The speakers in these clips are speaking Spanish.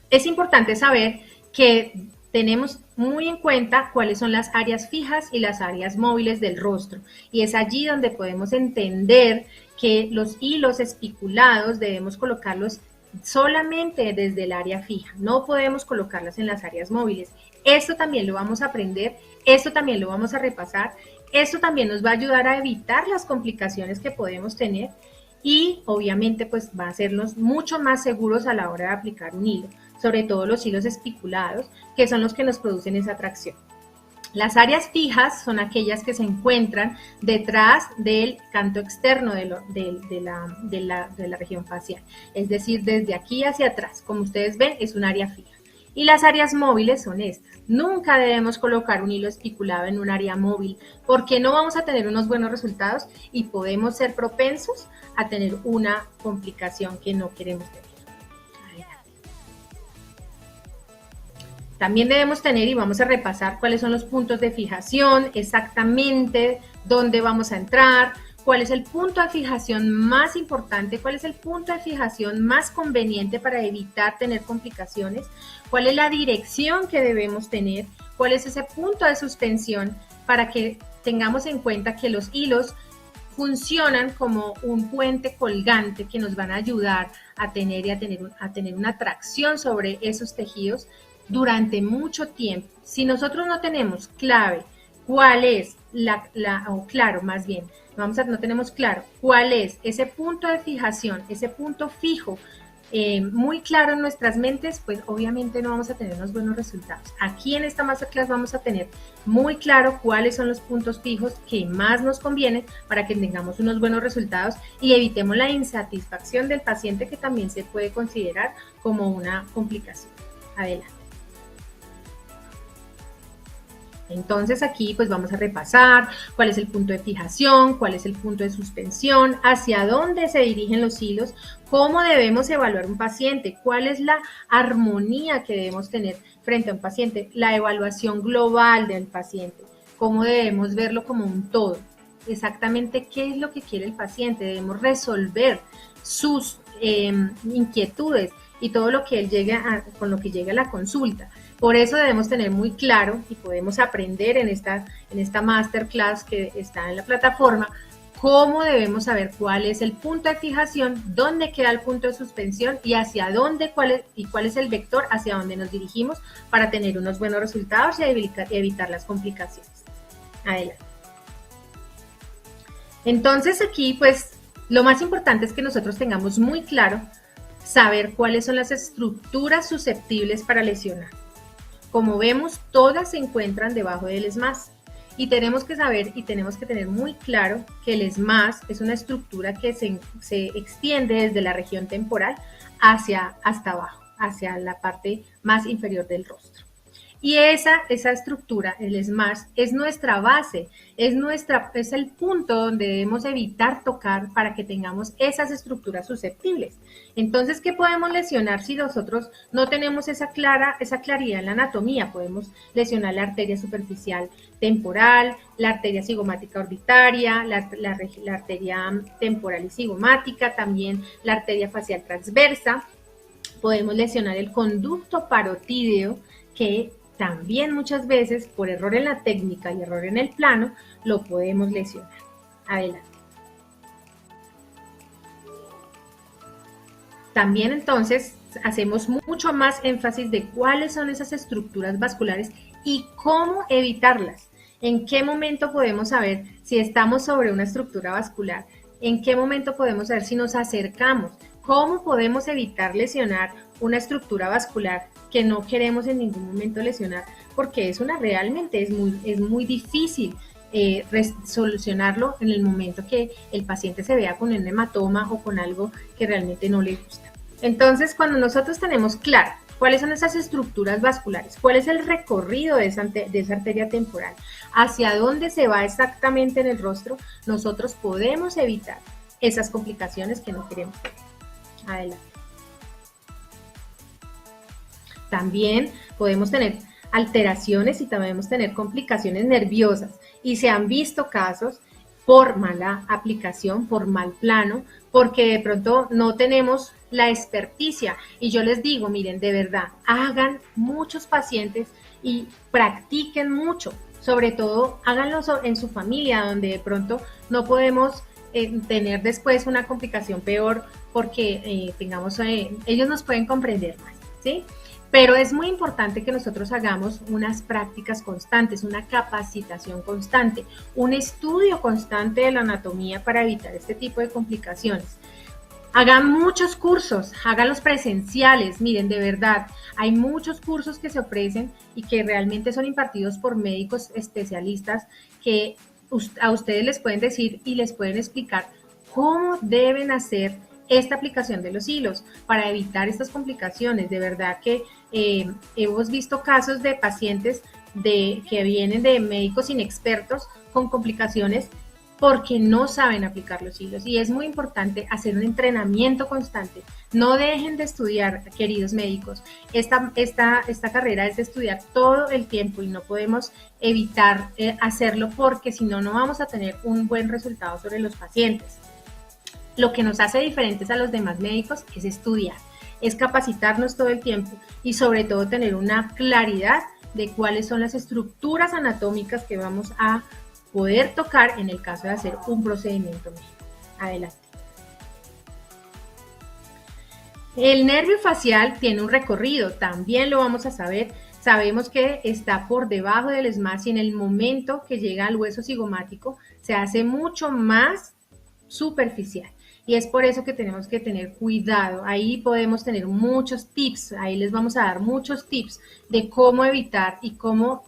Es importante saber que tenemos muy en cuenta cuáles son las áreas fijas y las áreas móviles del rostro. Y es allí donde podemos entender que los hilos espiculados debemos colocarlos solamente desde el área fija. No podemos colocarlas en las áreas móviles. Esto también lo vamos a aprender, esto también lo vamos a repasar. Esto también nos va a ayudar a evitar las complicaciones que podemos tener y obviamente pues va a hacernos mucho más seguros a la hora de aplicar un hilo, sobre todo los hilos espiculados, que son los que nos producen esa atracción. Las áreas fijas son aquellas que se encuentran detrás del canto externo de la región facial, es decir, desde aquí hacia atrás. Como ustedes ven, es un área fija. Y las áreas móviles son estas. Nunca debemos colocar un hilo especulado en un área móvil porque no vamos a tener unos buenos resultados y podemos ser propensos a tener una complicación que no queremos tener. También debemos tener y vamos a repasar cuáles son los puntos de fijación, exactamente dónde vamos a entrar, cuál es el punto de fijación más importante, cuál es el punto de fijación más conveniente para evitar tener complicaciones, cuál es la dirección que debemos tener, cuál es ese punto de suspensión para que tengamos en cuenta que los hilos funcionan como un puente colgante que nos van a ayudar a tener una tracción sobre esos tejidos durante mucho tiempo. Si nosotros no tenemos clave cuál es no tenemos claro cuál es ese punto de fijación, ese punto fijo, muy claro en nuestras mentes, pues obviamente no vamos a tener unos buenos resultados. Aquí en esta masterclass vamos a tener muy claro cuáles son los puntos fijos que más nos convienen para que tengamos unos buenos resultados y evitemos la insatisfacción del paciente, que también se puede considerar como una complicación. Adelante. Entonces aquí pues vamos a repasar cuál es el punto de fijación, cuál es el punto de suspensión, hacia dónde se dirigen los hilos, cómo debemos evaluar un paciente, cuál es la armonía que debemos tener frente a un paciente, la evaluación global del paciente, cómo debemos verlo como un todo, exactamente qué es lo que quiere el paciente, debemos resolver sus inquietudes y todo lo que él con lo que llegue a la consulta. Por eso debemos tener muy claro y podemos aprender en esta masterclass que está en la plataforma cómo debemos saber cuál es el punto de fijación, dónde queda el punto de suspensión y hacia dónde, cuál es el vector hacia dónde nos dirigimos para tener unos buenos resultados y evitar las complicaciones. Adelante. Entonces aquí pues lo más importante es que nosotros tengamos muy claro saber cuáles son las estructuras susceptibles para lesionar. Como vemos, todas se encuentran debajo del ESMAS y tenemos que saber y tenemos que tener muy claro que el ESMAS es una estructura que se extiende desde la región temporal hasta abajo, hacia la parte más inferior del rostro. Y esa estructura, el ESMAS, es nuestra base, es el punto donde debemos evitar tocar para que tengamos esas estructuras susceptibles. Entonces, ¿qué podemos lesionar si nosotros no tenemos esa claridad en la anatomía? Podemos lesionar la arteria superficial temporal, la arteria cigomática orbitaria, la arteria temporal y cigomática, también la arteria facial transversa. Podemos lesionar el conducto parotídeo, que también muchas veces por error en la técnica y error en el plano lo podemos lesionar. Adelante. También entonces hacemos mucho más énfasis de cuáles son esas estructuras vasculares y cómo evitarlas. En qué momento podemos saber si estamos sobre una estructura vascular, en qué momento podemos saber si nos acercamos, cómo podemos evitar lesionar una estructura vascular que no queremos en ningún momento lesionar, porque realmente es muy difícil solucionarlo en el momento que el paciente se vea con un hematoma o con algo que realmente no le gusta. Entonces, cuando nosotros tenemos claro cuáles son esas estructuras vasculares, cuál es el recorrido de esa arteria temporal, hacia dónde se va exactamente en el rostro, nosotros podemos evitar esas complicaciones que no queremos tener. Adelante. También podemos tener alteraciones y también podemos tener complicaciones nerviosas, y se han visto casos por mala aplicación, por mal plano, porque de pronto no tenemos la experticia. Y yo les digo, miren, de verdad, hagan muchos pacientes y practiquen mucho. Sobre todo, háganlo en su familia, donde de pronto no podemos tener después una complicación peor porque ellos nos pueden comprender más, ¿sí? Pero es muy importante que nosotros hagamos unas prácticas constantes, una capacitación constante, un estudio constante de la anatomía para evitar este tipo de complicaciones. Hagan muchos cursos, háganlos presenciales, miren, de verdad, hay muchos cursos que se ofrecen y que realmente son impartidos por médicos especialistas que a ustedes les pueden decir y les pueden explicar cómo deben hacer esta aplicación de los hilos para evitar estas complicaciones. De verdad que hemos visto casos de pacientes que vienen de médicos inexpertos con complicaciones porque no saben aplicar los hilos, y es muy importante hacer un entrenamiento constante. No dejen de estudiar, queridos médicos. Esta carrera es de estudiar todo el tiempo y no podemos evitar hacerlo, porque si no, no vamos a tener un buen resultado sobre los pacientes. Lo que nos hace diferentes a los demás médicos es estudiar, es capacitarnos todo el tiempo y sobre todo tener una claridad de cuáles son las estructuras anatómicas que vamos a poder tocar en el caso de hacer un procedimiento médico. Adelante. El nervio facial tiene un recorrido, también lo vamos a saber. Sabemos que está por debajo del esmalte y en el momento que llega al hueso cigomático se hace mucho más superficial. Y es por eso que tenemos que tener cuidado. Ahí podemos tener muchos tips, ahí les vamos a dar muchos tips de cómo evitar y cómo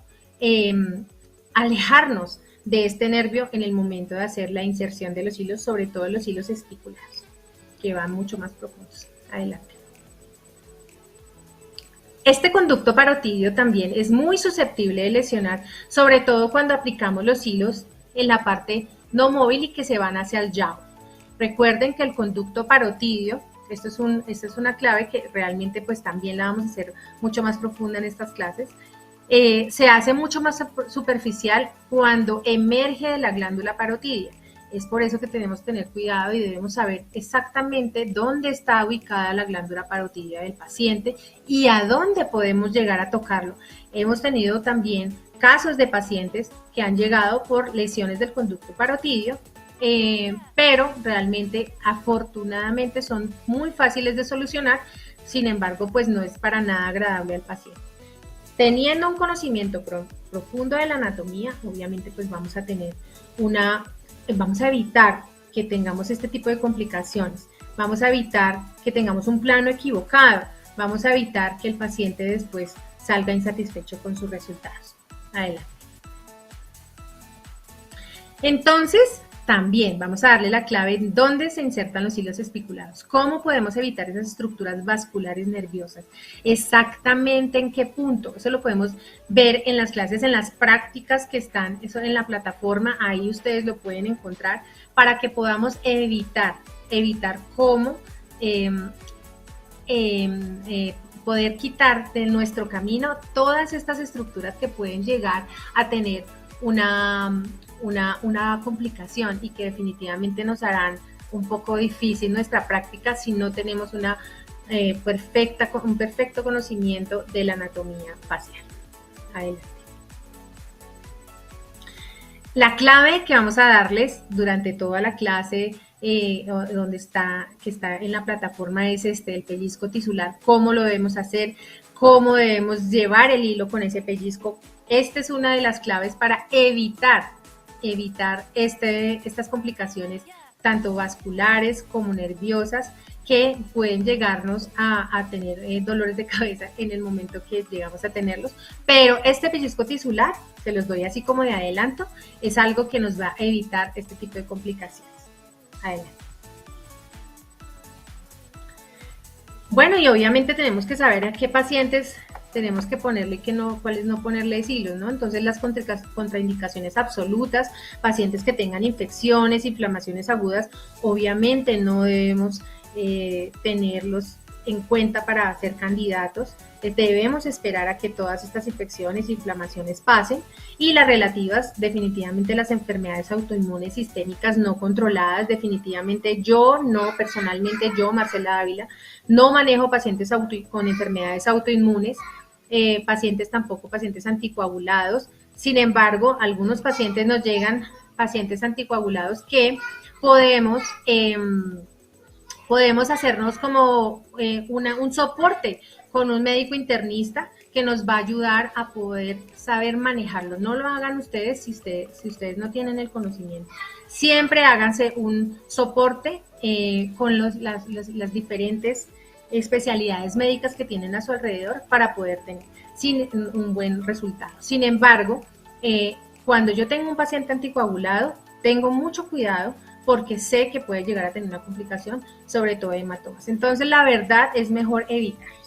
alejarnos de este nervio en el momento de hacer la inserción de los hilos, sobre todo los hilos esticulares, que van mucho más profundos. Adelante. Este conducto parotidio también es muy susceptible de lesionar, sobre todo cuando aplicamos los hilos en la parte no móvil y que se van hacia el yago. Recuerden que el conducto parotidio, esta es una clave que realmente pues también la vamos a hacer mucho más profunda en estas clases, se hace mucho más superficial cuando emerge de la glándula parotidia. Es por eso que tenemos que tener cuidado y debemos saber exactamente dónde está ubicada la glándula parotidia del paciente y a dónde podemos llegar a tocarlo. Hemos tenido también casos de pacientes que han llegado por lesiones del conducto parotidio, pero realmente afortunadamente son muy fáciles de solucionar. Sin embargo, pues no es para nada agradable al paciente. Teniendo un conocimiento profundo de la anatomía, obviamente pues vamos a evitar que tengamos este tipo de complicaciones, vamos a evitar que tengamos un plano equivocado, vamos a evitar que el paciente después salga insatisfecho con sus resultados. Adelante. Entonces, también vamos a darle la clave en dónde se insertan los hilos espiculados, cómo podemos evitar esas estructuras vasculares nerviosas, exactamente en qué punto. Eso lo podemos ver en las clases, en las prácticas que están en la plataforma, ahí ustedes lo pueden encontrar para que podamos evitar cómo poder quitar de nuestro camino todas estas estructuras que pueden llegar a tener una complicación y que definitivamente nos harán un poco difícil nuestra práctica si no tenemos un perfecto conocimiento de la anatomía facial. Adelante. La clave que vamos a darles durante toda la clase, que está en la plataforma, es el pellizco tisular, cómo lo debemos hacer, cómo debemos llevar el hilo con ese pellizco. Esta es una de las claves para evitar estas complicaciones tanto vasculares como nerviosas que pueden llegarnos a tener dolores de cabeza en el momento que llegamos a tenerlos. Pero este pellizco tisular, se los doy así como de adelanto, es algo que nos va a evitar este tipo de complicaciones. Adelante. Bueno, y obviamente tenemos que saber a qué pacientes tenemos que ponerle cuáles no ponerles hilos, ¿no? Entonces las contraindicaciones absolutas, pacientes que tengan infecciones, inflamaciones agudas, obviamente no debemos tenerlos en cuenta para ser candidatos. Debemos esperar a que todas estas infecciones e inflamaciones pasen, y las relativas, definitivamente las enfermedades autoinmunes sistémicas no controladas, definitivamente personalmente yo, Marcela Ávila, no manejo pacientes con enfermedades autoinmunes, pacientes tampoco, pacientes anticoagulados. Sin embargo, algunos pacientes nos llegan, pacientes anticoagulados que podemos hacernos como un soporte con un médico internista que nos va a ayudar a poder saber manejarlo. No lo hagan ustedes si ustedes no tienen el conocimiento. Siempre háganse un soporte con las diferentes especialidades médicas que tienen a su alrededor para poder tener un buen resultado. Sin embargo, cuando yo tengo un paciente anticoagulado, tengo mucho cuidado porque sé que puede llegar a tener una complicación, sobre todo de hematomas. Entonces, la verdad es mejor evitarlos.